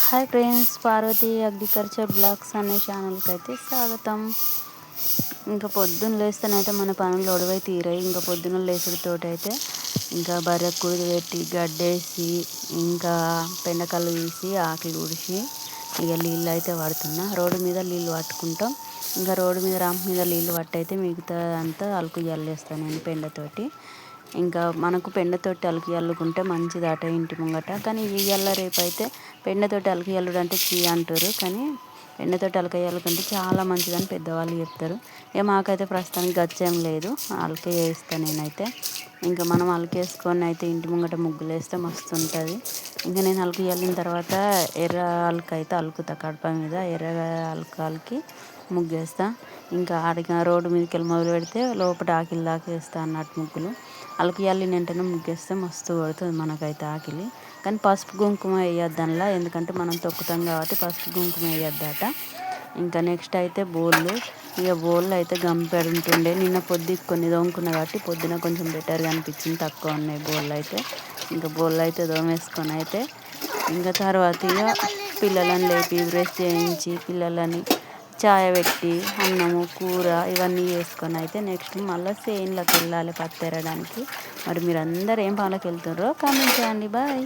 Hi friends, Parvati agriculture blogs అనే ఛానల్కి అయితే స్వాగతం. ఇంకా పొద్దున్న లేస్తేనైతే మన పనులు ఒడవై తీరాయి. ఇంకా పొద్దున్న లేచుడితోటి అయితే ఇంకా బర్రె కుడి పెట్టి గడ్డేసి ఇంకా పెండకల్లు తీసి ఆకులు ఊడిసి ఇక నీళ్ళు అయితే పడుతున్నా. రోడ్డు మీద నీళ్ళు పట్టుకుంటాం. ఇంకా రోడ్డు మీద రాంప్ మీద నీళ్ళు పట్టయితే మిగతా అంతా అలుకు జల్లేస్తాను నేను పెండతోటి. ఇంకా మనకు పెండతోటి అలుకు చల్లుకుంటే మంచిదట ఇంటి ముంగట. కానీ ఇవాళ రేపు అయితే పెండతోటి అలుకు చల్లుడు అంటే చీ అంటారు. కానీ పెండతోటి అలుకు చల్లుకుంటే చాలా మంచిదని పెద్దవాళ్ళు చెప్తారు. ఇక మాకైతే ప్రస్తుతానికి గచ్చేం లేదు, అలుకే వేస్తాను నేనైతే. ఇంకా మనం అలుకేసుకొని అయితే ఇంటి ముంగట ముగ్గులు వేస్తే మస్తు ఉంటుంది. ఇంకా నేను అలుకు చల్లిన తర్వాత ఎర్ర అలుకు అయితే అలుకుతా, కడప మీద ఎర్ర అలుకు అలికి ముగ్గేస్తా. ఇంకా ఆడిగా రోడ్డు మీదకి వెళ్ళి మొదలు పెడితే లోపల ఆకిలి దాకా వేస్తా అన్నట్టు ముగ్గులు. అలుకు చల్లిన వెంటనే ముగ్గేస్తే మస్తు కొడుతుంది మనకైతే ఆకిలి. కానీ పసుపు కుంకుమ వేయద్దు అందులో, ఎందుకంటే మనం తొక్కుతాం కాబట్టి పసుపు కుంకుమ వేయద్దట. ఇంకా నెక్స్ట్ అయితే బోళ్ళు. ఇక బోళ్ళు అయితే గంపెడు ఉంటుండే, నిన్న పొద్దుకి కొన్ని దోముకున్నా కాబట్టి పొద్దున కొంచెం బెటర్గా అనిపించింది, తక్కువ ఉన్నాయి బోళ్ళు అయితే. ఇంకా బోళ్ళు అయితే దోమేసుకొని అయితే ఇంకా తర్వాత ఇక పిల్లలని లేపి బ్రష్ చేయించి పిల్లలని చాయ పెట్టి అన్నము కూర ఇవన్నీ చేసుకొని అయితే నెక్స్ట్ మళ్ళీ చేనులోకి వెళ్ళాలి పత్తి ఎరడానికి. మరి మీరు అందరు ఏం పనులకు వెళ్తున్నారో కామెంట్ చేయండి. బాయ్.